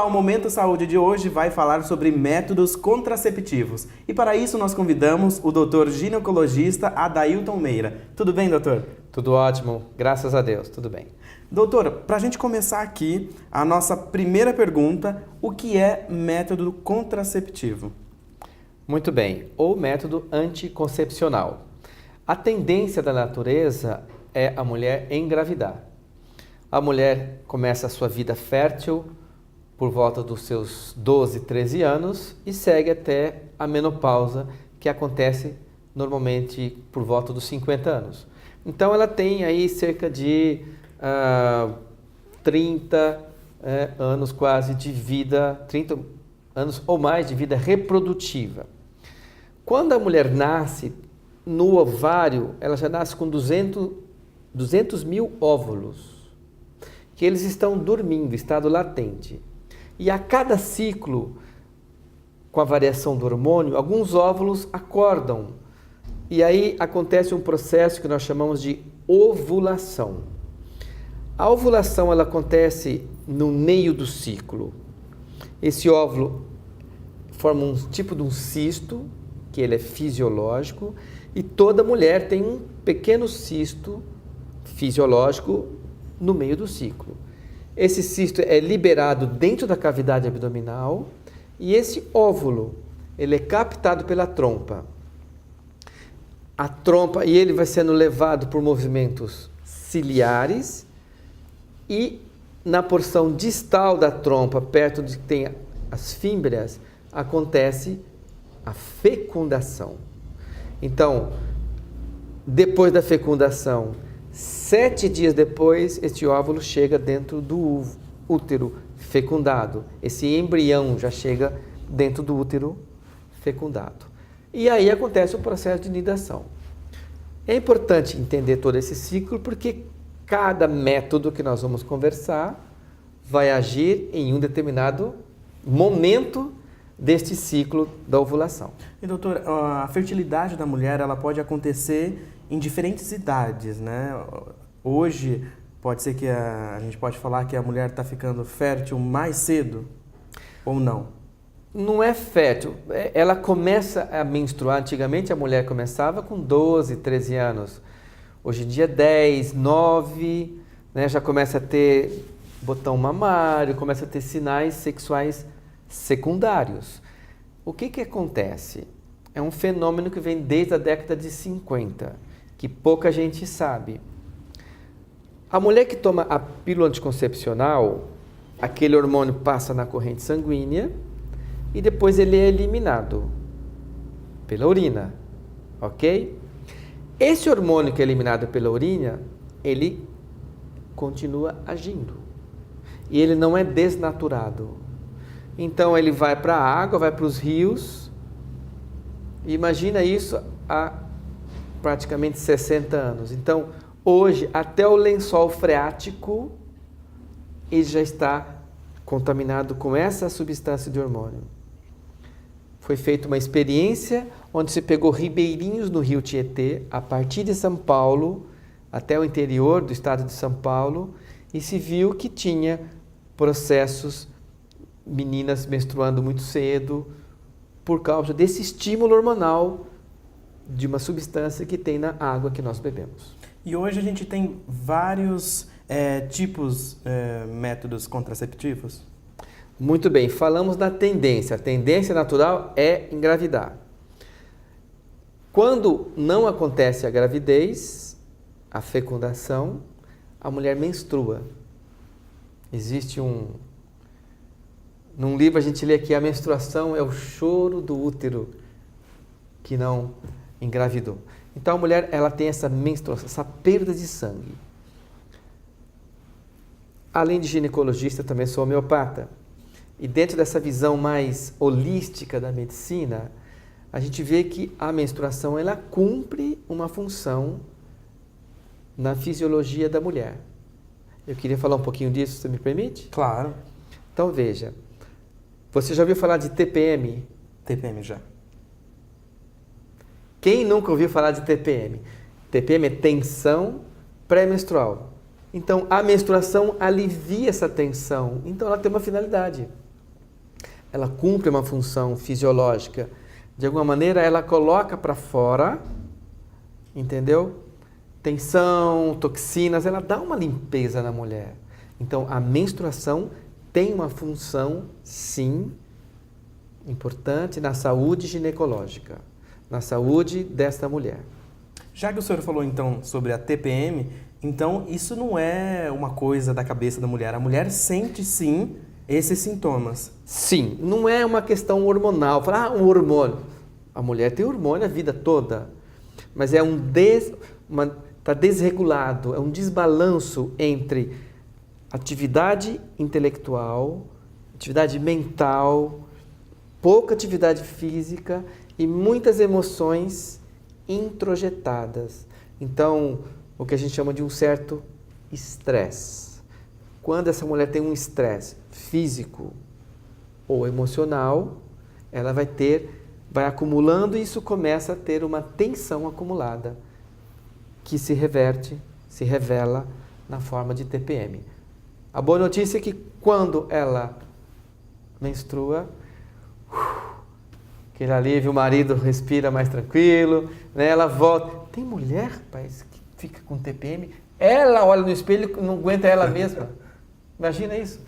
Olá, o Momento Saúde de hoje vai falar sobre métodos contraceptivos. E para isso nós convidamos o doutor ginecologista Adailton Meira. Tudo bem, doutor? Tudo ótimo, graças a Deus, tudo bem. Doutor, para a gente começar aqui, a nossa primeira pergunta, o que é método contraceptivo? Muito bem, ou método anticoncepcional. A tendência da natureza é a mulher engravidar. A mulher começa a sua vida fértil por volta dos seus 12, 13 anos e segue até a menopausa, que acontece normalmente por volta dos 50 anos. Então ela tem aí cerca de 30 anos quase de vida, 30 anos ou mais de vida reprodutiva. Quando a mulher nasce, no ovário, ela já nasce com 200 mil óvulos, que eles estão dormindo, estado latente. E a cada ciclo, com a variação do hormônio, alguns óvulos acordam. E aí acontece um processo que nós chamamos de ovulação. A ovulação ela acontece no meio do ciclo. Esse óvulo forma um tipo de um cisto, que ele é fisiológico, e toda mulher tem um pequeno cisto fisiológico no meio do ciclo. Esse cisto é liberado dentro da cavidade abdominal e esse óvulo, ele é captado pela trompa. A trompa, e ele vai sendo levado por movimentos ciliares e na porção distal da trompa, perto de que tem as fímbrias, acontece a fecundação. Então, depois da fecundação, 7 dias depois, este óvulo chega dentro do útero fecundado. Esse embrião já chega dentro do útero fecundado. E aí acontece o processo de nidação. É importante entender todo esse ciclo porque cada método que nós vamos conversar vai agir em um determinado momento deste ciclo da ovulação. E doutor, a fertilidade da mulher ela pode acontecer em diferentes idades, né? Hoje pode ser que a gente pode falar que a mulher está ficando fértil mais cedo ou não? Não é fértil, ela começa a menstruar, antigamente a mulher começava com 12, 13 anos, hoje em dia 10, 9, né, já começa a ter botão mamário, começa a ter sinais sexuais secundários. O que acontece? É um fenômeno que vem desde a década de 50, que pouca gente sabe. A mulher que toma a pílula anticoncepcional, aquele hormônio passa na corrente sanguínea e depois ele é eliminado pela urina, ok? Esse hormônio que é eliminado pela urina, ele continua agindo e ele não é desnaturado. Então ele vai para a água, vai para os rios. Imagina isso há praticamente 60 anos. Então, hoje, até o lençol freático, ele já está contaminado com essa substância de hormônio. Foi feita uma experiência onde se pegou ribeirinhos no rio Tietê, a partir de São Paulo, até o interior do estado de São Paulo, e se viu que tinha processos, meninas menstruando muito cedo, por causa desse estímulo hormonal de uma substância que tem na água que nós bebemos. E hoje a gente tem vários métodos contraceptivos? Muito bem, falamos da tendência. A tendência natural é engravidar. Quando não acontece a gravidez, a fecundação, a mulher menstrua. Existe num livro a gente lê que a menstruação é o choro do útero que não engravidou. Então a mulher ela tem essa menstruação, essa perda de sangue. Além de ginecologista, também sou homeopata. E dentro dessa visão mais holística da medicina, a gente vê que a menstruação ela cumpre uma função na fisiologia da mulher. Eu queria falar um pouquinho disso, você me permite? Claro. Então veja, você já ouviu falar de TPM? TPM já. Quem nunca ouviu falar de TPM? TPM é tensão pré-menstrual. Então, a menstruação alivia essa tensão. Então, ela tem uma finalidade. ela cumpre uma função fisiológica. De alguma maneira, ela coloca para fora, entendeu? Tensão, toxinas, ela dá uma limpeza na mulher. Então, a menstruação tem uma função, sim, importante na saúde ginecológica, na saúde desta mulher. Já que o senhor falou, então, sobre a TPM, então isso não é uma coisa da cabeça da mulher. A mulher sente, sim, esses sintomas. Sim, não é uma questão hormonal. Falar, um hormônio. A mulher tem hormônio a vida toda, mas é tá desregulado, é um desbalanço entre atividade intelectual, atividade mental, pouca atividade física e muitas emoções introjetadas. Então, o que a gente chama de um certo estresse. Quando essa mulher tem um estresse físico ou emocional, ela vai acumulando e isso começa a ter uma tensão acumulada que se revela na forma de TPM. A boa notícia é que quando ela menstrua, aquele alívio, o marido respira mais tranquilo, né? Ela volta. Tem mulher, rapaz, que fica com TPM, ela olha no espelho e não aguenta ela mesma. Imagina isso.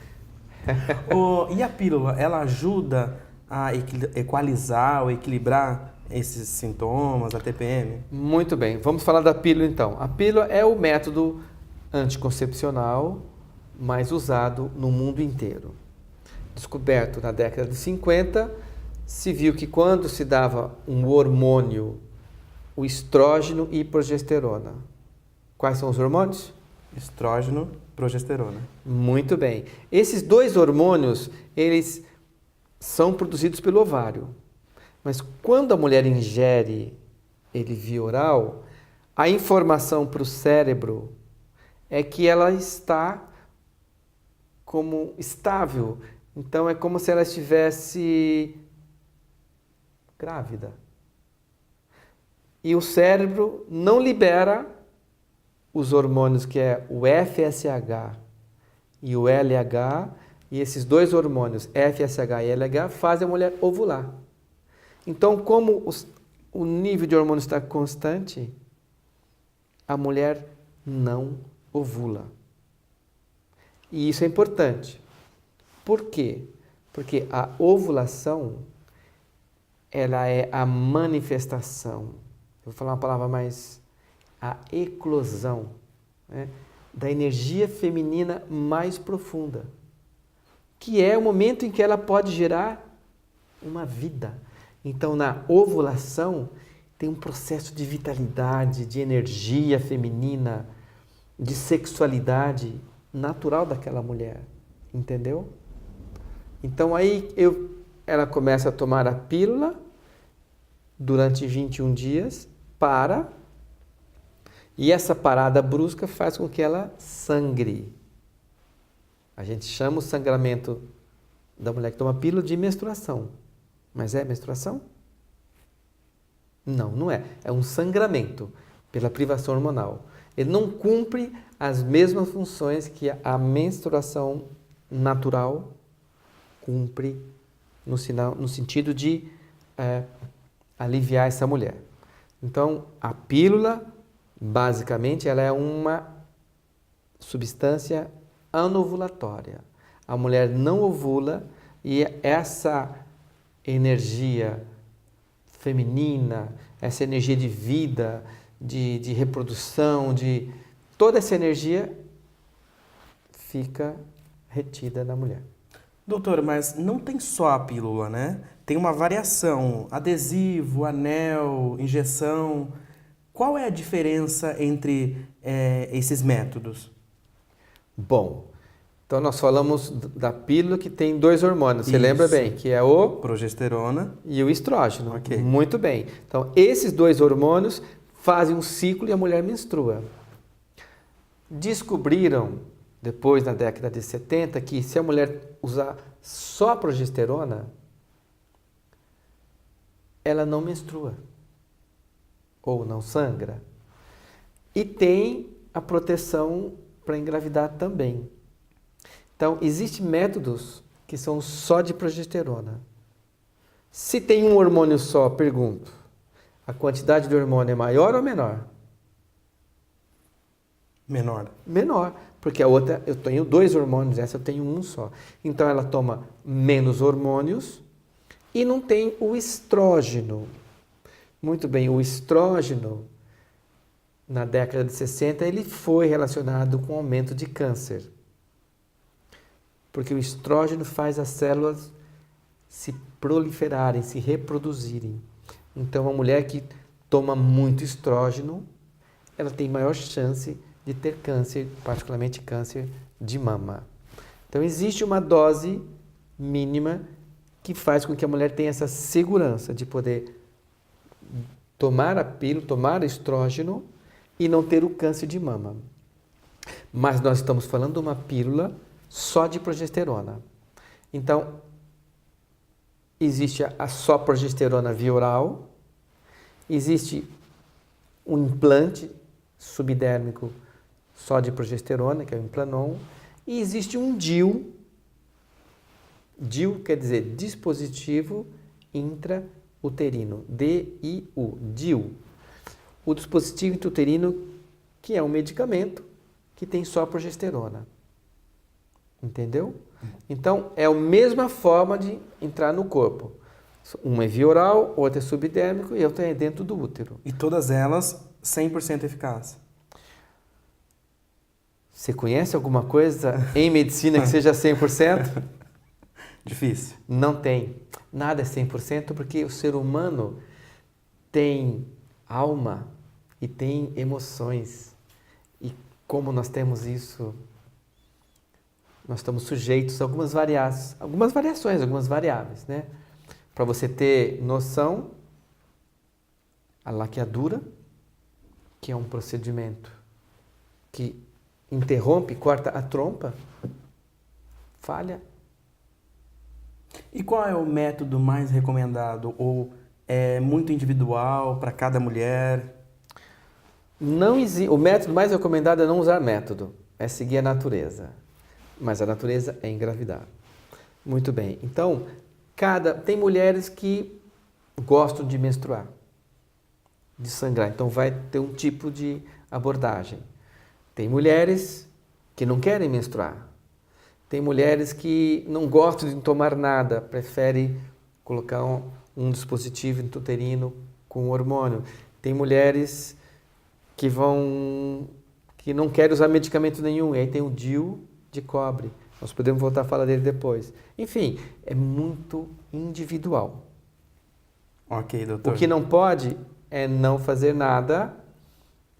E a pílula, ela ajuda a equalizar ou equilibrar esses sintomas, a TPM? Muito bem, vamos falar da pílula então. A pílula é o método anticoncepcional mais usado no mundo inteiro. Descoberto na década de 50, se viu que quando se dava um hormônio, o estrógeno e progesterona. Quais são os hormônios? Estrógeno, progesterona. Muito bem. Esses dois hormônios, eles são produzidos pelo ovário. Mas quando a mulher ingere ele via oral, a informação para o cérebro é que ela está como estável. Então é como se ela estivesse grávida. E o cérebro não libera os hormônios que é o FSH e o LH, e esses dois hormônios, FSH e LH, fazem a mulher ovular. Então, como o nível de hormônio está constante, a mulher não ovula. E isso é importante. Por quê? Porque a ovulação, ela é a manifestação, vou falar uma palavra mais, a eclosão, né, da energia feminina mais profunda, que é o momento em que ela pode gerar uma vida. Então, na ovulação, tem um processo de vitalidade, de energia feminina, de sexualidade natural daquela mulher, entendeu? Então, aí ela começa a tomar a pílula durante 21 dias, e essa parada brusca faz com que ela sangre. A gente chama o sangramento da mulher que toma pílula de menstruação. Mas é menstruação? Não, não é. É um sangramento pela privação hormonal. Ele não cumpre as mesmas funções que a menstruação natural cumpre no sentido de aliviar essa mulher. Então, a pílula, basicamente, ela é uma substância anovulatória. A mulher não ovula e essa energia feminina, essa energia de vida, de reprodução, de toda essa energia fica retida na mulher. Doutor, mas não tem só a pílula, né? Tem uma variação, adesivo, anel, injeção. Qual é a diferença entre esses métodos? Bom, então nós falamos da pílula que tem dois hormônios, você lembra bem, que é o progesterona e o estrógeno. Ok. Muito bem. Então, esses dois hormônios fazem um ciclo e a mulher menstrua. Descobriram, depois na década de 70, que se a mulher usar só a progesterona, ela não menstrua ou não sangra. E tem a proteção para engravidar também. Então, existem métodos que são só de progesterona. Se tem um hormônio só, pergunto, a quantidade de hormônio é maior ou menor? Menor. Menor, porque a outra eu tenho 2 hormônios, essa eu tenho um só. Então ela toma menos hormônios e não tem o estrógeno. Muito bem, o estrógeno, na década de 60, ele foi relacionado com o aumento de câncer. Porque o estrógeno faz as células se proliferarem, se reproduzirem. Então, uma mulher que toma muito estrógeno, ela tem maior chance de ter câncer, particularmente câncer de mama. Então, existe uma dose mínima que faz com que a mulher tenha essa segurança de poder tomar a pílula, tomar estrógeno e não ter o câncer de mama. Mas nós estamos falando de uma pílula só de progesterona. Então, existe a só progesterona via oral, existe um implante subdérmico só de progesterona, que é o Implanon, e existe um DIU. DIU quer dizer dispositivo intrauterino, D-I-U, DIU. O dispositivo intrauterino, que é um medicamento que tem só progesterona. Entendeu? Então, é a mesma forma de entrar no corpo. Uma é via oral, outra é subdérmico e outra é dentro do útero. E todas elas 100% eficazes. Você conhece alguma coisa em medicina que seja 100%? Difícil. Não tem. Nada é 100% porque o ser humano tem alma e tem emoções. E como nós temos isso, nós estamos sujeitos a algumas variações, algumas variáveis, né? Para você ter noção, a laqueadura, que é um procedimento que interrompe, corta a trompa, falha. E qual é o método mais recomendado? Ou é muito individual para cada mulher? O método mais recomendado é não usar método, é seguir a natureza. Mas a natureza é engravidar. Muito bem. Então, tem mulheres que gostam de menstruar, de sangrar. Então, vai ter um tipo de abordagem. Tem mulheres que não querem menstruar. Tem mulheres que não gostam de tomar nada, preferem colocar um dispositivo intrauterino com hormônio. Tem mulheres que não querem usar medicamento nenhum. E aí tem o DIU de cobre. Nós podemos voltar a falar dele depois. Enfim, é muito individual. Ok, doutor. O que não pode é não fazer nada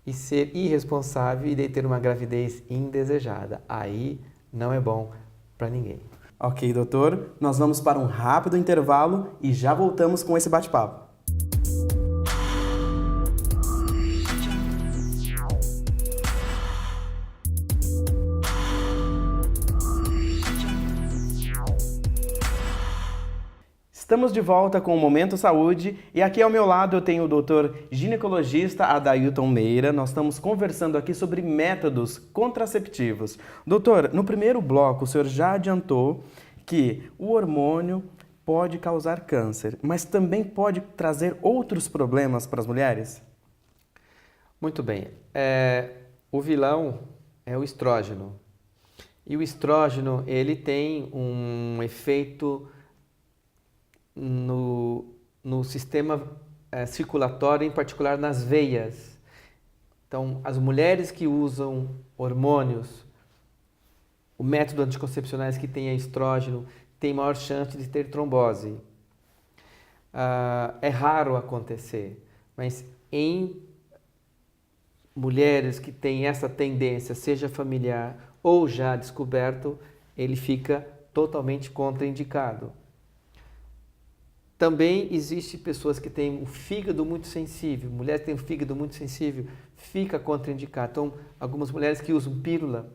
e ser irresponsável e daí ter uma gravidez indesejada. Aí não é bom para ninguém. Ok, doutor. Nós vamos para um rápido intervalo e já voltamos com esse bate-papo. Estamos de volta com o Momento Saúde e aqui ao meu lado eu tenho o doutor ginecologista Adailton Meira. Nós estamos conversando aqui sobre métodos contraceptivos. Doutor, no primeiro bloco o senhor já adiantou que o hormônio pode causar câncer, mas também pode trazer outros problemas para as mulheres? Muito bem. O vilão é o estrógeno. E o estrógeno, ele tem um efeito no sistema circulatório, em particular nas veias. Então, as mulheres que usam hormônios, o método anticoncepcionais que tem estrógeno, tem maior chance de ter trombose. É raro acontecer, mas em mulheres que têm essa tendência, seja familiar ou já descoberto, ele fica totalmente contraindicado. Também existe pessoas que têm o fígado muito sensível, mulheres que têm o fígado muito sensível, fica contraindicado. Então, algumas mulheres que usam pílula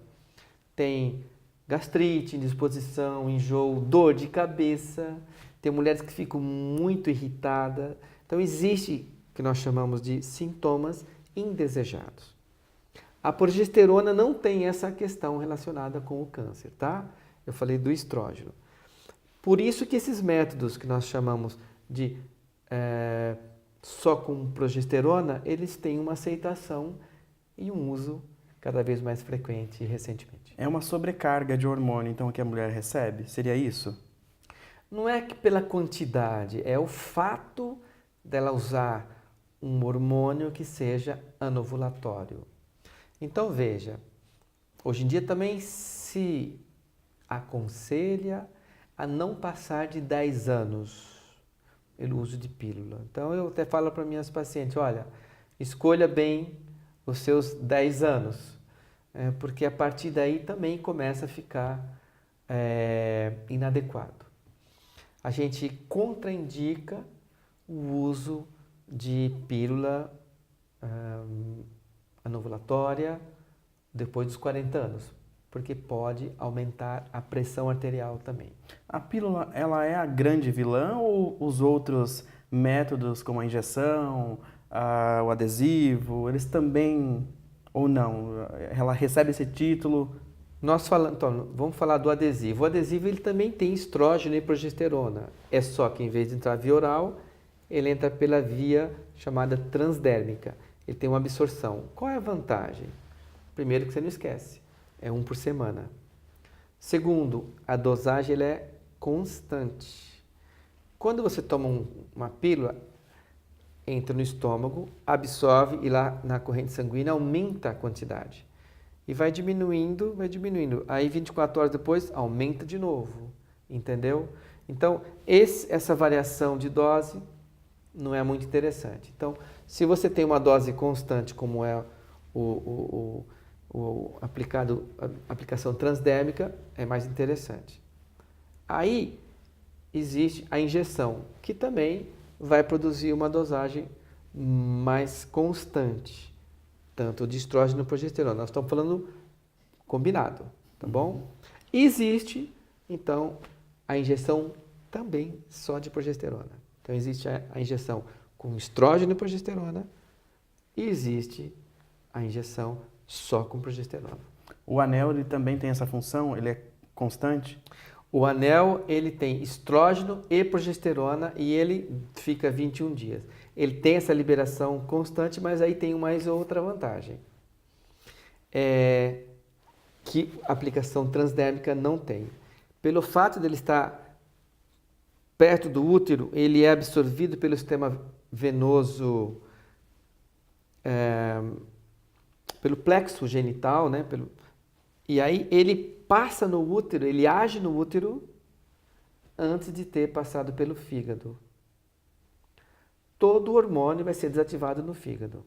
têm gastrite, indisposição, enjoo, dor de cabeça, tem mulheres que ficam muito irritadas. Então, existe o que nós chamamos de sintomas indesejados. A progesterona não tem essa questão relacionada com o câncer, tá? Eu falei do estrógeno. Por isso que esses métodos que nós chamamos de só com progesterona, eles têm uma aceitação e um uso cada vez mais frequente recentemente. É uma sobrecarga de hormônio, então, que a mulher recebe? Seria isso? Não é que pela quantidade, é o fato dela usar um hormônio que seja anovulatório. Então, veja, hoje em dia também se aconselha a não passar de 10 anos pelo uso de pílula. Então, eu até falo para minhas pacientes, olha, escolha bem os seus 10 anos, porque a partir daí também começa a ficar inadequado. A gente contraindica o uso de pílula anovulatória depois dos 40 anos, porque pode aumentar a pressão arterial também. A pílula, ela é a grande vilã ou os outros métodos, como a injeção, o adesivo, eles também, ou não? Ela recebe esse título? Então, vamos falar do adesivo. O adesivo ele também tem estrógeno e progesterona. É só que em vez de entrar via oral, ele entra pela via chamada transdérmica. Ele tem uma absorção. Qual é a vantagem? Primeiro que você não esquece, é 1 por semana. Segundo, a dosagem ela é constante. Quando você toma uma pílula, entra no estômago, absorve e lá na corrente sanguínea aumenta a quantidade. E vai diminuindo, vai diminuindo. Aí 24 horas depois aumenta de novo, entendeu? Então, essa variação de dose não é muito interessante. Então, se você tem uma dose constante, como é a aplicação transdérmica, é mais interessante. Aí existe a injeção, que também vai produzir uma dosagem mais constante, tanto de estrógeno e progesterona. Nós estamos falando combinado, tá bom? E existe, então, a injeção também só de progesterona. Então, existe a injeção com estrógeno e progesterona e existe a injeção só com progesterona. O anel, ele também tem essa função? Ele é constante? O anel, ele tem estrógeno e progesterona e ele fica 21 dias. Ele tem essa liberação constante, mas aí tem mais outra vantagem. Que a aplicação transdérmica não tem. Pelo fato dele estar perto do útero, ele é absorvido pelo sistema venoso, pelo plexo genital, né? E aí ele passa no útero, ele age no útero antes de ter passado pelo fígado. Todo hormônio vai ser desativado no fígado.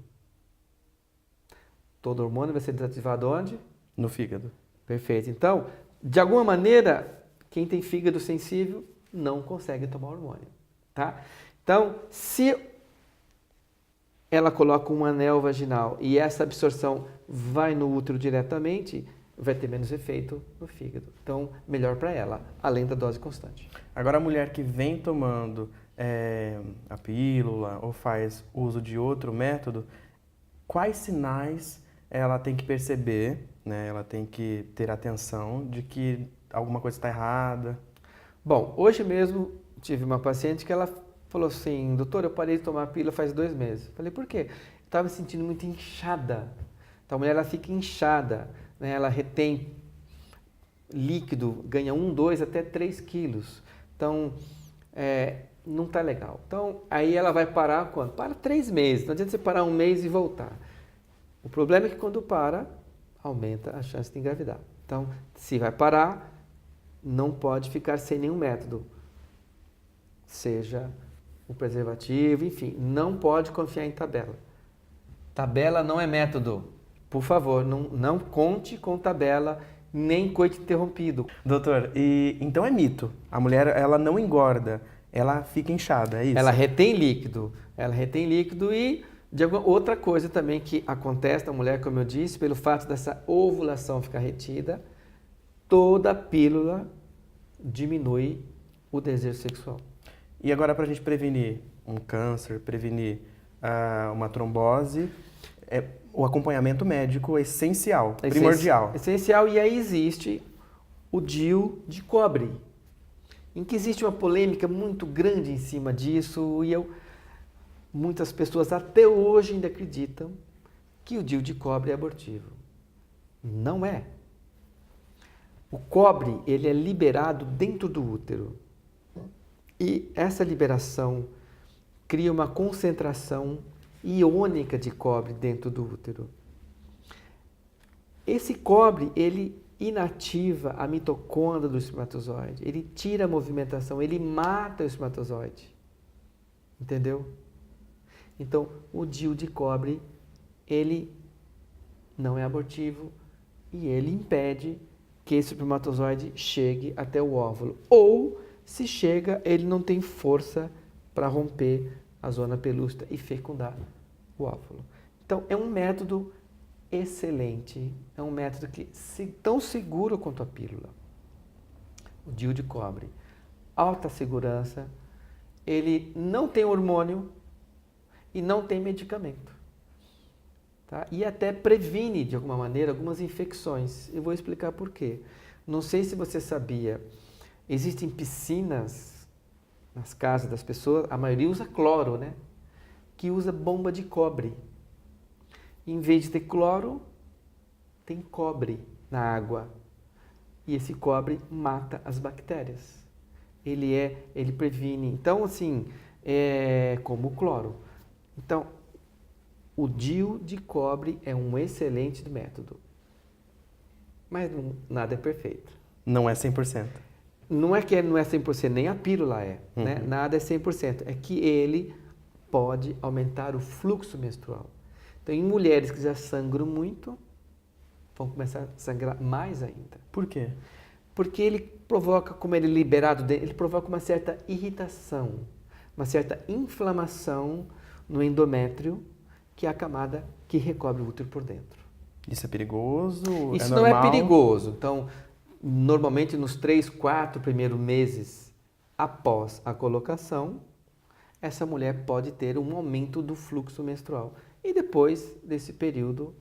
Todo hormônio vai ser desativado onde? No fígado. Perfeito. Então, de alguma maneira, quem tem fígado sensível não consegue tomar hormônio, tá? Então, se ela coloca um anel vaginal e essa absorção vai no útero diretamente, vai ter menos efeito no fígado. Então, melhor para ela, além da dose constante. Agora, a mulher que vem tomando a pílula ou faz uso de outro método, quais sinais ela tem que perceber, né? Ela tem que ter atenção de que alguma coisa está errada? Bom, hoje mesmo tive uma paciente que ela falou assim, doutor, eu parei de tomar pílula faz 2 meses. Falei, por quê? Estava me sentindo muito inchada. Então, a mulher ela fica inchada, né? Ela retém líquido, ganha 1, 2, até 3 quilos. Então, não está legal. Então, aí ela vai parar quando? Para 3 meses. Não adianta você parar 1 mês e voltar. O problema é que quando para, aumenta a chance de engravidar. Então, se vai parar, não pode ficar sem nenhum método. Seja o preservativo, enfim, não pode confiar em tabela. Tabela não é método. Por favor, não conte com tabela, nem coito interrompido. Doutor, então é mito. A mulher, ela não engorda, ela fica inchada, é isso? Ela retém líquido e outra coisa também que acontece na mulher, como eu disse, pelo fato dessa ovulação ficar retida, toda pílula diminui o desejo sexual. E agora, para a gente prevenir um câncer, prevenir uma trombose, o acompanhamento médico é essencial, primordial. Essencial, e aí existe o DIU de cobre, em que existe uma polêmica muito grande em cima disso e muitas pessoas até hoje ainda acreditam que o DIU de cobre é abortivo. Não é. O cobre, ele é liberado dentro do útero. E essa liberação cria uma concentração iônica de cobre dentro do útero. Esse cobre, ele inativa a mitocôndria do espermatozoide, ele tira a movimentação, ele mata o espermatozoide. Entendeu? Então, o DIU de cobre, ele não é abortivo e ele impede que esse espermatozoide chegue até o óvulo. Ou, se chega, ele não tem força para romper a zona pelúcida e fecundar o óvulo. Então, é um método excelente, é um método que tão seguro quanto a pílula. O DIU de cobre, alta segurança, ele não tem hormônio e não tem medicamento. Tá? E até previne, de alguma maneira, algumas infecções. Eu vou explicar por quê. Não sei se você sabia, existem piscinas nas casas das pessoas, a maioria usa cloro, né? Que usa bomba de cobre. Em vez de ter cloro, tem cobre na água. E esse cobre mata as bactérias. Ele previne. Então, assim, é como o cloro. Então, o DIU de cobre é um excelente método. Mas nada é perfeito. Não é 100%. Não é que não é 100%, nem a pílula é. Né? Nada é 100%. É que ele pode aumentar o fluxo menstrual. Então, em mulheres que já sangram muito, vão começar a sangrar mais ainda. Por quê? Porque ele provoca, como ele é liberado, ele provoca uma certa irritação, uma certa inflamação no endométrio, que é a camada que recobre o útero por dentro. Isso é perigoso? Isso é não normal? é perigoso. Então, normalmente nos 3, 4 primeiros meses após a colocação, essa mulher pode ter um aumento do fluxo menstrual. E depois desse período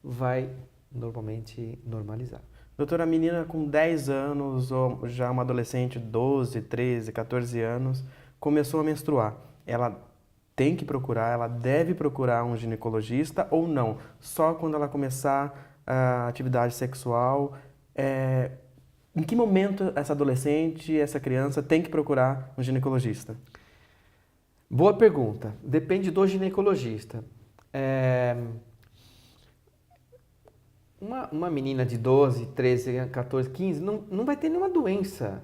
vai normalmente normalizar. Doutora, a menina com 10 anos ou já uma adolescente, 12, 13, 14 anos, começou a menstruar. Ela tem que procurar, ela deve procurar um ginecologista ou não? Só quando ela começar a atividade sexual. Em que momento essa adolescente, essa criança tem que procurar um ginecologista? Boa pergunta. Depende do ginecologista. Uma menina de 12, 13, 14, 15 não vai ter nenhuma doença,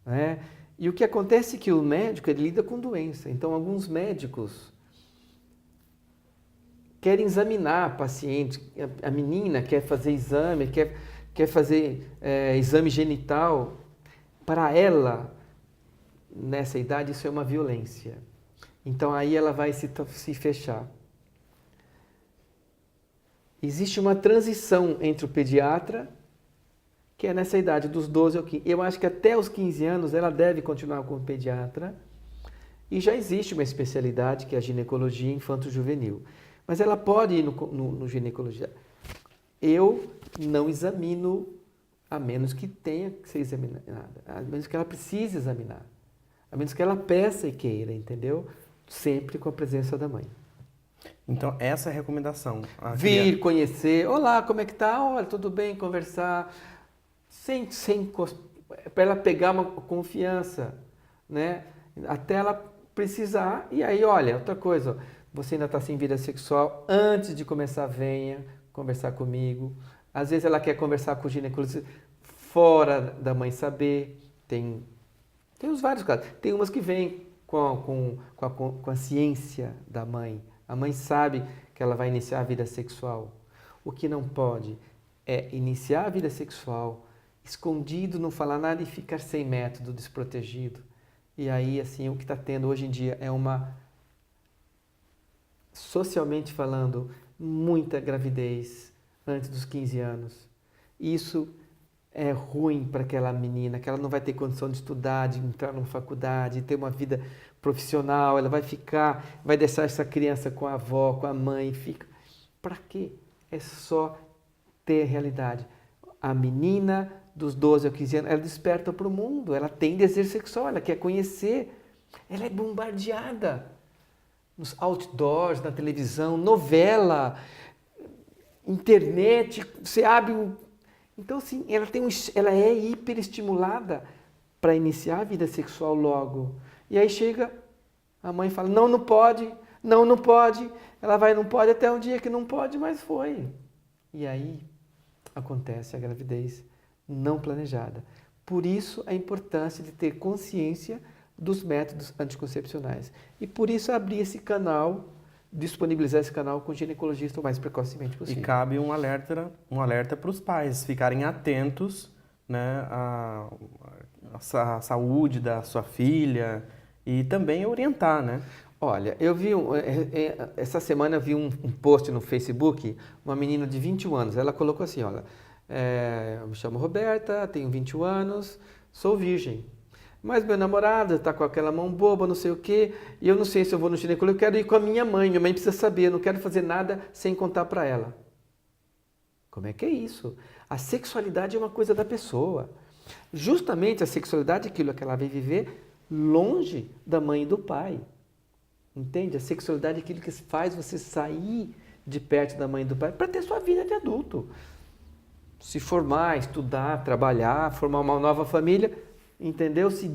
né? E o que acontece é que o médico ele lida com doença. Então, alguns médicos querem examinar a paciente, a menina quer fazer exame, quer fazer exame genital. Para ela, nessa idade, isso é uma violência. Então, aí ela vai se fechar. Existe uma transição entre o pediatra, que é nessa idade dos 12 ao 15. Eu acho que até os 15 anos ela deve continuar com o pediatra. E já existe uma especialidade que é a ginecologia infanto-juvenil. Mas ela pode ir no ginecologista. Eu não examino a menos que tenha que ser examinada, a menos que ela precise examinar, a menos que ela peça e queira, entendeu? Sempre com a presença da mãe. Então, essa é a recomendação. Vir, conhecer, olá, como é que tá? Olha, tudo bem, conversar, para ela pegar uma confiança, né? Até ela precisar, e aí, olha, outra coisa, você ainda está sem vida sexual, antes de começar, venha conversar comigo. Às vezes ela quer conversar com o ginecologista fora da mãe saber, tem os vários casos. Tem umas que vêm com a ciência da mãe. A mãe sabe que ela vai iniciar a vida sexual. O que não pode é iniciar a vida sexual escondido, não falar nada e ficar sem método, desprotegido. E aí, assim, o que está tendo hoje em dia é uma, socialmente falando, muita gravidez antes dos 15 anos. Isso é ruim para aquela menina, que ela não vai ter condição de estudar, de entrar numa faculdade, de ter uma vida profissional, ela vai deixar essa criança com a avó, com a mãe, fica. Para quê? É só ter realidade. A menina dos 12 aos 15 anos, ela desperta para o mundo, ela tem desejo sexual, ela quer conhecer, ela é bombardeada nos outdoors, na televisão, novela, internet, você abre um... Então, assim, ela é hiperestimulada para iniciar a vida sexual logo. E aí chega, a mãe fala, não, não pode, não, não pode. Ela vai, não pode, até um dia que não pode, mas foi. E aí acontece a gravidez não planejada. Por isso a importância de ter consciência dos métodos anticoncepcionais. E por isso abrir esse canal, disponibilizar esse canal com o ginecologista o mais precocemente possível. E cabe um alerta para os pais ficarem atentos, né, à saúde da sua filha e também orientar, né? Olha, eu vi, essa semana eu vi um post no Facebook, uma menina de 21 anos, ela colocou assim, olha, eu me chamo Roberta, tenho 21 anos, sou virgem, mas meu namorado está com aquela mão boba, não sei o quê, e eu não sei se eu vou no ginecologista, eu quero ir com a minha mãe precisa saber, eu não quero fazer nada sem contar para ela. Como é que é isso? A sexualidade é uma coisa da pessoa. Justamente a sexualidade é aquilo que ela vai viver longe da mãe e do pai. Entende? A sexualidade é aquilo que faz você sair de perto da mãe e do pai para ter sua vida de adulto. Se formar, estudar, trabalhar, formar uma nova família, entendeu? Se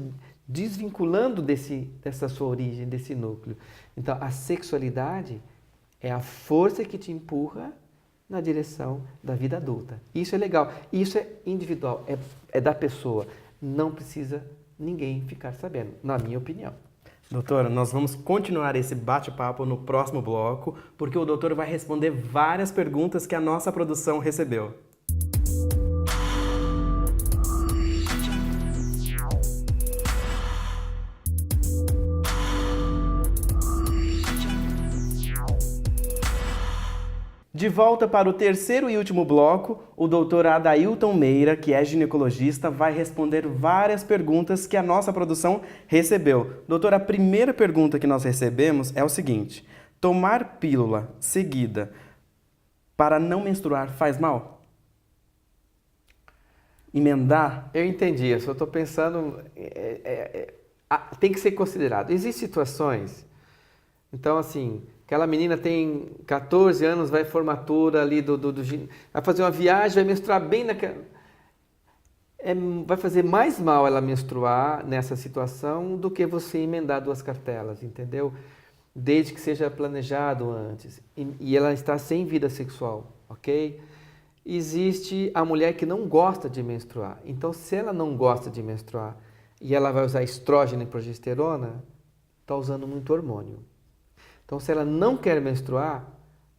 desvinculando dessa sua origem, desse núcleo. Então, a sexualidade é a força que te empurra na direção da vida adulta. Isso é legal. Isso é individual, é da pessoa. Não precisa ninguém ficar sabendo, na minha opinião. Doutora, nós vamos continuar esse bate-papo no próximo bloco, porque o doutor vai responder várias perguntas que a nossa produção recebeu. De volta para o terceiro e último bloco, o doutor Adailton Meira, que é ginecologista, vai responder várias perguntas que a nossa produção recebeu. Doutor, a primeira pergunta que nós recebemos é o seguinte: tomar pílula seguida para não menstruar faz mal? Emendar? Eu entendi, eu só estou pensando, tem que ser considerado. Existem situações, então assim, aquela menina tem 14 anos, vai formatura ali vai fazer uma viagem, vai menstruar bem naquela... vai fazer mais mal ela menstruar nessa situação do que você emendar 2 cartelas, entendeu? Desde que seja planejado antes. E ela está sem vida sexual, ok? Existe a mulher que não gosta de menstruar. Então, se ela não gosta de menstruar e ela vai usar estrógeno e progesterona, está usando muito hormônio. Então, se ela não quer menstruar,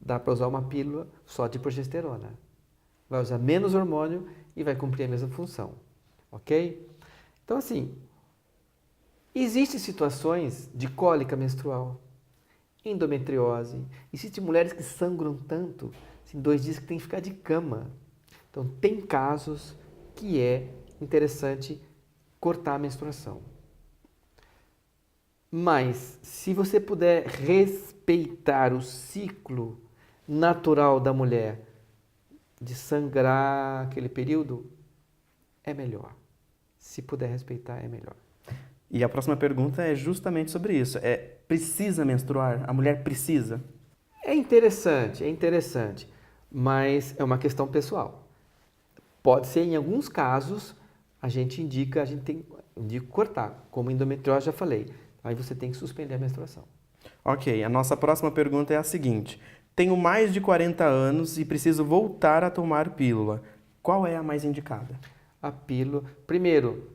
dá para usar uma pílula só de progesterona. Vai usar menos hormônio e vai cumprir a mesma função, ok? Então, assim, existem situações de cólica menstrual, endometriose, existem mulheres que sangram tanto, assim, 2 dias que tem que ficar de cama. Então, tem casos que é interessante cortar a menstruação. Mas, se você puder respeitar o ciclo natural da mulher de sangrar aquele período, é melhor. Se puder respeitar, é melhor. E a próxima pergunta é justamente sobre isso. Precisa menstruar? A mulher precisa? É interessante, mas é uma questão pessoal. Pode ser, em alguns casos, a gente indica cortar, como endometriose já falei. Aí você tem que suspender a menstruação. Ok, a nossa próxima pergunta é a seguinte: tenho mais de 40 anos e preciso voltar a tomar pílula. Qual é a mais indicada? A pílula... Primeiro,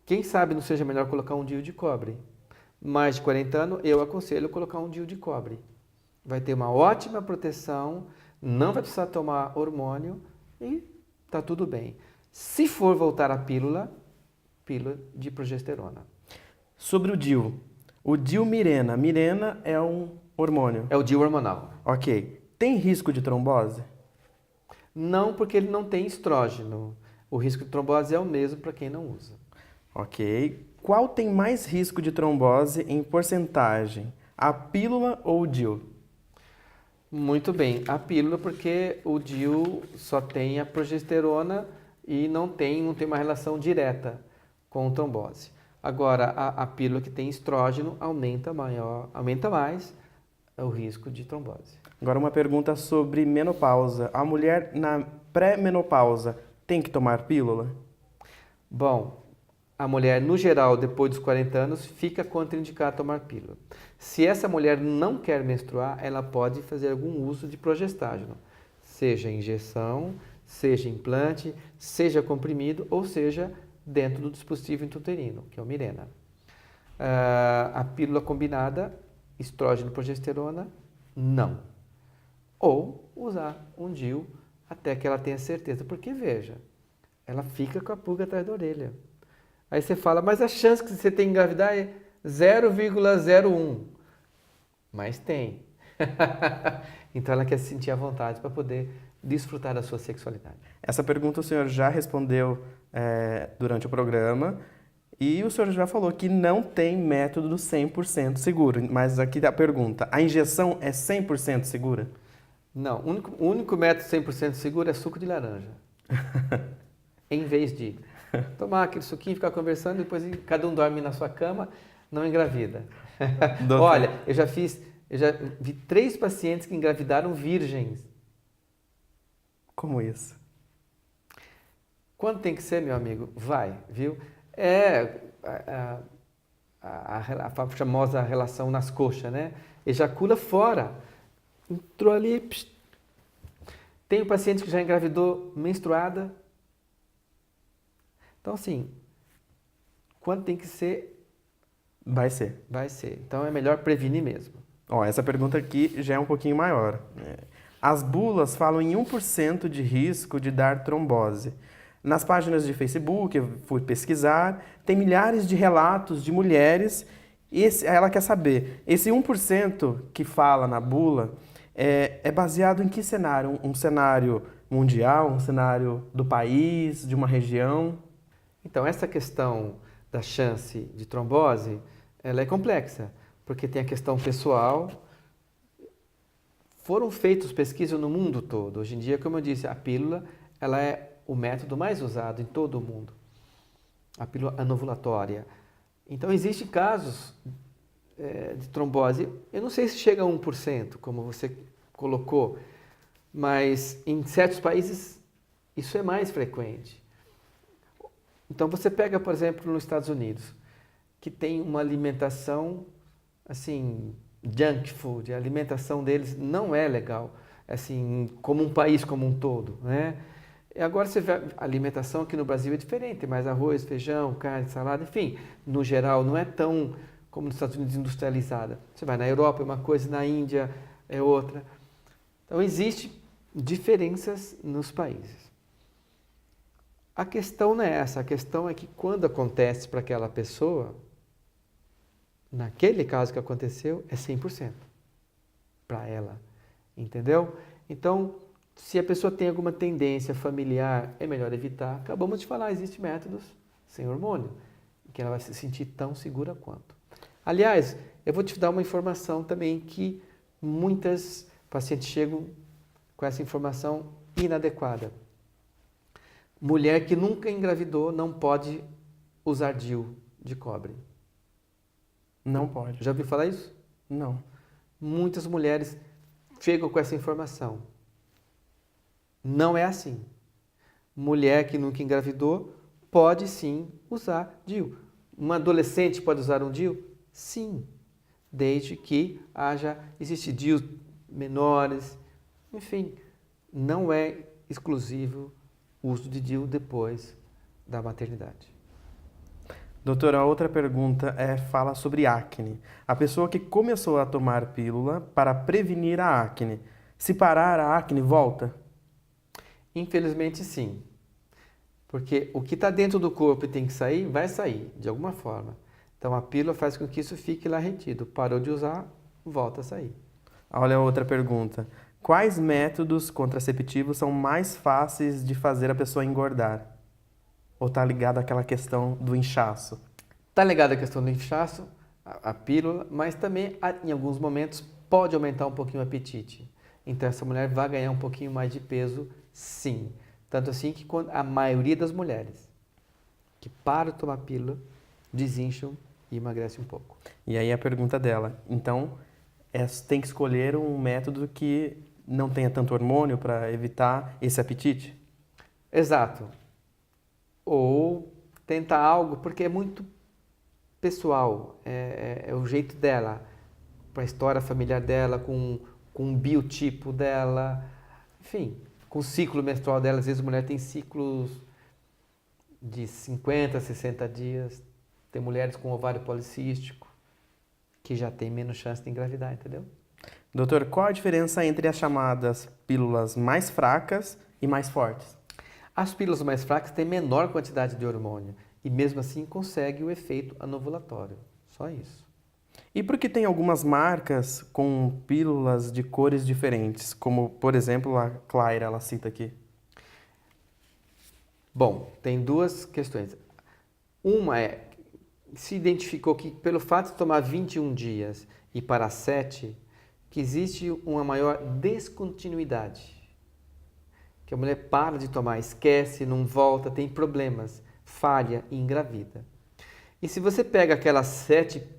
quem sabe não seja melhor colocar um DIU de cobre. Mais de 40 anos, eu aconselho colocar um DIU de cobre. Vai ter uma ótima proteção, não vai precisar tomar hormônio e tá tudo bem. Se for voltar à pílula de progesterona. Sobre o DIU. O DIU Mirena. Mirena é um hormônio. É o DIU hormonal. Ok. Tem risco de trombose? Não, porque ele não tem estrógeno. O risco de trombose é o mesmo para quem não usa. Ok. Qual tem mais risco de trombose em porcentagem? A pílula ou o DIU? Muito bem. A pílula, porque o DIU só tem a progesterona e não tem uma relação direta com trombose. Agora, a pílula que tem estrógeno aumenta mais o risco de trombose. Agora uma pergunta sobre menopausa. A mulher na pré-menopausa tem que tomar pílula? Bom, a mulher, no geral, depois dos 40 anos, fica contraindicada tomar pílula. Se essa mulher não quer menstruar, ela pode fazer algum uso de progestágeno, seja injeção, seja implante, seja comprimido ou seja dentro do dispositivo intrauterino, que é o Mirena. A pílula combinada, estrógeno e progesterona, não. Ou usar um DIU até que ela tenha certeza, porque veja, ela fica com a pulga atrás da orelha. Aí você fala, mas a chance que você tem de engravidar é 0,01. Mas tem. Então ela quer se sentir à vontade para poder desfrutar da sua sexualidade. Essa pergunta o senhor já respondeu durante o programa e o senhor já falou que não tem método 100% seguro. Mas aqui a pergunta, a injeção é 100% segura? Não, o único método 100% seguro é suco de laranja. Em vez de tomar aquele suquinho, ficar conversando, depois cada um dorme na sua cama, não engravida. Olha, eu já vi 3 pacientes que engravidaram virgens. Como isso? Quando tem que ser, meu amigo? Vai, viu? A famosa relação nas coxas, né? Ejacula fora. Entrou ali. Psh. Tem um paciente que já engravidou menstruada. Então, assim, quando tem que ser... Vai ser. Vai ser. Então, é melhor prevenir mesmo. Essa pergunta aqui já é um pouquinho maior. As bulas falam em 1% de risco de dar trombose. Nas páginas de Facebook, eu fui pesquisar, tem milhares de relatos de mulheres. Ela quer saber, esse 1% que fala na bula é baseado em que cenário? Um cenário mundial, um cenário do país, de uma região? Então, essa questão da chance de trombose, ela é complexa, porque tem a questão pessoal. Foram feitas pesquisas no mundo todo. Hoje em dia, como eu disse, a pílula ela é o método mais usado em todo o mundo. A pílula anovulatória. Então, existem casos de trombose. Eu não sei se chega a 1%, como você colocou, mas em certos países isso é mais frequente. Então, você pega, por exemplo, nos Estados Unidos, que tem uma alimentação, assim, junk food, a alimentação deles não é legal, assim, como um país como um todo, né? E agora você vê a alimentação aqui no Brasil é diferente, tem mais arroz, feijão, carne, salada, enfim, no geral não é tão como nos Estados Unidos industrializada. Você vai na Europa é uma coisa, na Índia é outra. Então existem diferenças nos países. A questão não é essa, a questão é que quando acontece para aquela pessoa, naquele caso que aconteceu, é 100% para ela, entendeu? Então, se a pessoa tem alguma tendência familiar, é melhor evitar. Acabamos de falar, existem métodos sem hormônio, que ela vai se sentir tão segura quanto. Aliás, eu vou te dar uma informação também que muitas pacientes chegam com essa informação inadequada. Mulher que nunca engravidou não pode usar DIU de cobre. Não pode. Já ouviu falar isso? Não. Muitas mulheres chegam com essa informação. Não é assim. Mulher que nunca engravidou pode sim usar DIU. Uma adolescente pode usar um DIU? Sim. Desde que existe DIUs menores. Enfim, não é exclusivo o uso de DIU depois da maternidade. Doutora, a outra pergunta fala sobre acne. A pessoa que começou a tomar pílula para prevenir a acne, se parar a acne, volta? Infelizmente, sim. Porque o que está dentro do corpo e tem que sair, vai sair, de alguma forma. Então, a pílula faz com que isso fique lá retido. Parou de usar, volta a sair. Olha a outra pergunta. Quais métodos contraceptivos são mais fáceis de fazer a pessoa engordar? Ou está ligado àquela questão do inchaço? Está ligado à questão do inchaço, a pílula, mas também, em alguns momentos, pode aumentar um pouquinho o apetite. Então, essa mulher vai ganhar um pouquinho mais de peso, sim. Tanto assim que a maioria das mulheres que param de tomar pílula desincham e emagrecem um pouco. E aí a pergunta dela, então, tem que escolher um método que não tenha tanto hormônio para evitar esse apetite? Exato. Ou tentar algo, porque é muito pessoal, é o jeito dela, para a história familiar dela, com o biotipo dela, enfim, com o ciclo menstrual dela. Às vezes a mulher tem ciclos de 50, 60 dias, tem mulheres com ovário policístico, que já tem menos chance de engravidar, entendeu? Doutor, qual a diferença entre as chamadas pílulas mais fracas e mais fortes? As pílulas mais fracas têm menor quantidade de hormônio e mesmo assim conseguem o efeito anovulatório. Só isso. E por que tem algumas marcas com pílulas de cores diferentes, como, por exemplo, a Clyra, ela cita aqui? Bom, tem duas questões. Uma é, se identificou que pelo fato de tomar 21 dias e para 7, que existe uma maior descontinuidade. Que a mulher para de tomar, esquece, não volta, tem problemas, falha e engravida. E se você pega aquelas 7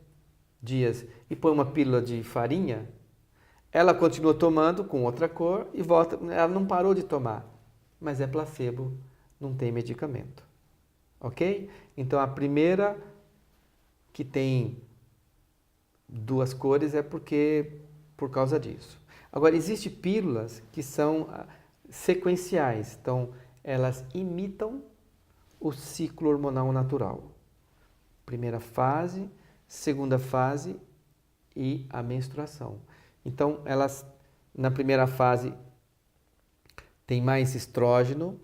dias e põe uma pílula de farinha, ela continua tomando com outra cor e volta, ela não parou de tomar, mas é placebo, não tem medicamento. Ok? Então a primeira que tem duas cores é por causa disso. Agora, existem pílulas que são sequenciais, então elas imitam o ciclo hormonal natural. Primeira fase, segunda fase e a menstruação. Então, elas na primeira fase tem mais estrógeno,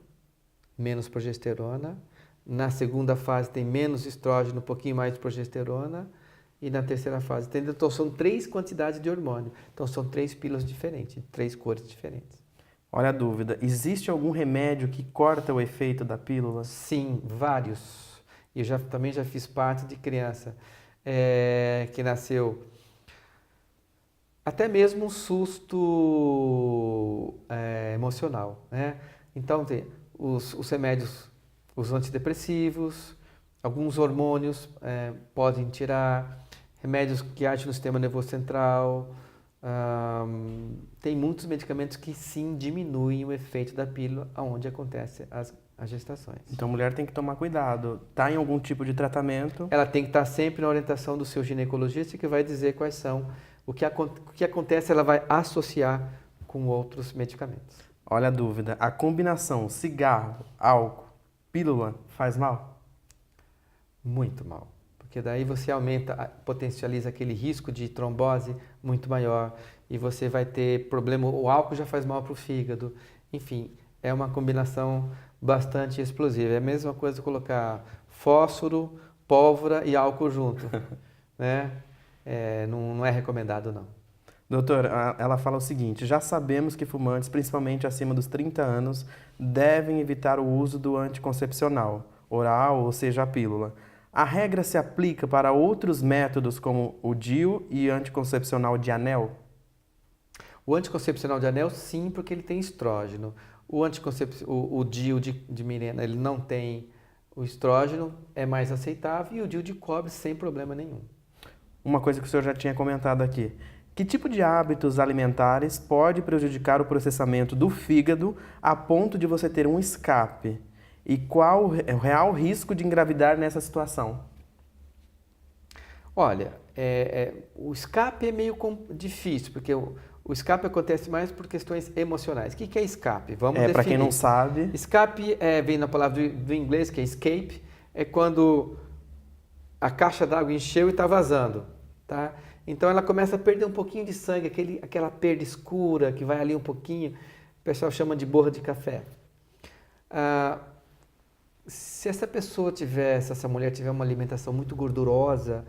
menos progesterona. Na segunda fase tem menos estrógeno, um pouquinho mais de progesterona. E na terceira fase tem. Então, são 3 quantidades de hormônio. Então, são 3 pílulas diferentes, 3 cores diferentes. Olha a dúvida, existe algum remédio que corta o efeito da pílula? Sim, vários. E eu também já fiz parte de criança que nasceu até mesmo um susto emocional, né? Então tem os remédios, os antidepressivos, alguns hormônios podem tirar, remédios que agem no sistema nervoso central. Tem muitos medicamentos que sim diminuem o efeito da pílula onde acontecem as gestações. Então a mulher tem que tomar cuidado. Está em algum tipo de tratamento? Ela tem que estar sempre na orientação do seu ginecologista, que vai dizer quais são. O que acontece, ela vai associar com outros medicamentos. Olha a dúvida, a combinação cigarro, álcool, pílula faz mal? Muito mal. Porque daí você potencializa aquele risco de trombose muito maior e você vai ter problema. O álcool já faz mal para o fígado. Enfim, é uma combinação bastante explosiva. É a mesma coisa colocar fósforo, pólvora e álcool junto, né? Não é recomendado, não. Doutor, ela fala o seguinte, já sabemos que fumantes, principalmente acima dos 30 anos, devem evitar o uso do anticoncepcional, oral ou seja, a pílula. A regra se aplica para outros métodos como o DIU e anticoncepcional de anel? O anticoncepcional de anel, sim, porque ele tem estrógeno. O DIU de Mirena, ele não tem o estrógeno, é mais aceitável, e o DIU de cobre sem problema nenhum. Uma coisa que o senhor já tinha comentado aqui. Que tipo de hábitos alimentares pode prejudicar o processamento do fígado a ponto de você ter um escape? E qual é o real risco de engravidar nessa situação? Olha, o escape é meio difícil, porque o escape acontece mais por questões emocionais. O que é escape? Vamos definir. Para quem não sabe... Escape vem na palavra do inglês, que é escape, é quando a caixa d'água encheu e está vazando, tá? Então ela começa a perder um pouquinho de sangue, aquela perda escura que vai ali um pouquinho, o pessoal chama de borra de café. Se essa mulher tiver uma alimentação muito gordurosa,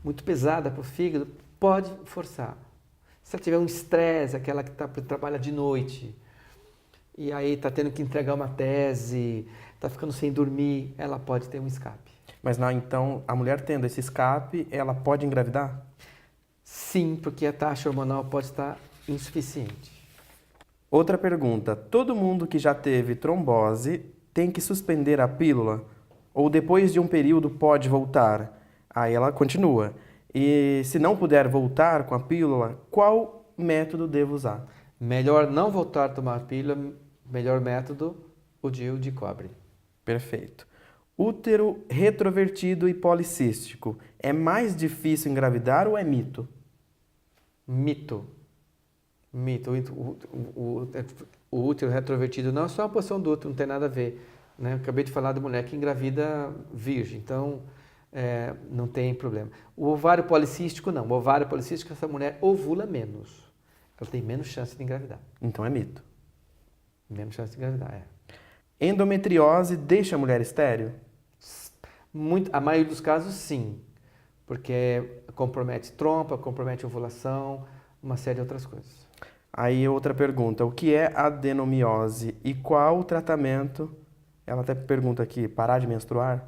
muito pesada para o fígado, pode forçar. Se ela tiver um estresse, aquela que trabalha de noite, e aí está tendo que entregar uma tese, está ficando sem dormir, ela pode ter um escape. Mas não, então, a mulher tendo esse escape, ela pode engravidar? Sim, porque a taxa hormonal pode estar insuficiente. Outra pergunta: todo mundo que já teve trombose tem que suspender a pílula? Ou depois de um período pode voltar? Aí ela continua. E se não puder voltar com a pílula, qual método devo usar? Melhor não voltar a tomar pílula, melhor método, o DIU de cobre. Perfeito. Útero retrovertido e policístico. É mais difícil engravidar ou é mito? Mito. Mito. O útero retrovertido não é só uma posição do útero, não tem nada a ver. Né? Eu acabei de falar da mulher que engravida virgem, então não tem problema. O ovário policístico não. O ovário policístico, essa mulher ovula menos. Ela tem menos chance de engravidar. Então é mito. Menos chance de engravidar, Endometriose deixa a mulher estéril? A maioria dos casos, sim. Porque compromete trompa, compromete ovulação, uma série de outras coisas. Aí outra pergunta, o que é adenomiose e qual o tratamento? Ela até pergunta aqui, parar de menstruar?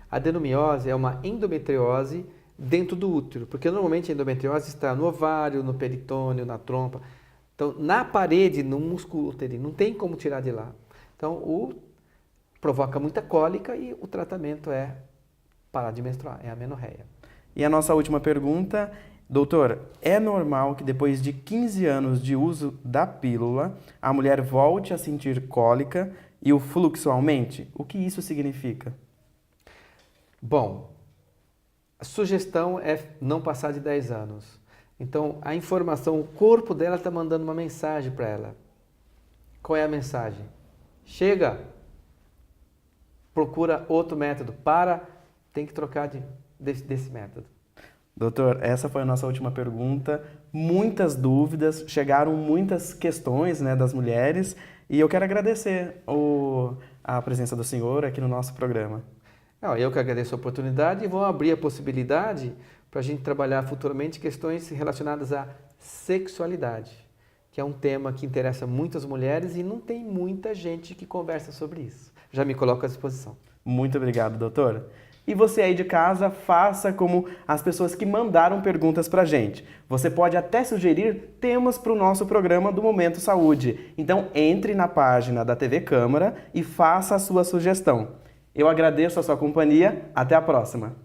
A adenomiose é uma endometriose dentro do útero, porque normalmente a endometriose está no ovário, no peritônio, na trompa. Então, na parede, no músculo uterino, não tem como tirar de lá. Então, provoca muita cólica e o tratamento é parar de menstruar, é a amenorreia. E a nossa última pergunta, doutor, é normal que depois de 15 anos de uso da pílula, a mulher volte a sentir cólica e o fluxo aumente? O que isso significa? Bom, a sugestão é não passar de 10 anos. Então, a informação, o corpo dela está mandando uma mensagem para ela. Qual é a mensagem? Chega! Procura outro método. Tem que trocar desse método. Doutor, essa foi a nossa última pergunta. Muitas dúvidas, chegaram muitas questões, né, das mulheres e eu quero agradecer a presença do senhor aqui no nosso programa. Eu que agradeço a oportunidade e vou abrir a possibilidade para a gente trabalhar futuramente questões relacionadas à sexualidade, que é um tema que interessa muitas mulheres e não tem muita gente que conversa sobre isso. Já me coloco à disposição. Muito obrigado, doutor. E você aí de casa, faça como as pessoas que mandaram perguntas pra gente. Você pode até sugerir temas para o nosso programa do Momento Saúde. Então entre na página da TV Câmara e faça a sua sugestão. Eu agradeço a sua companhia. Até a próxima.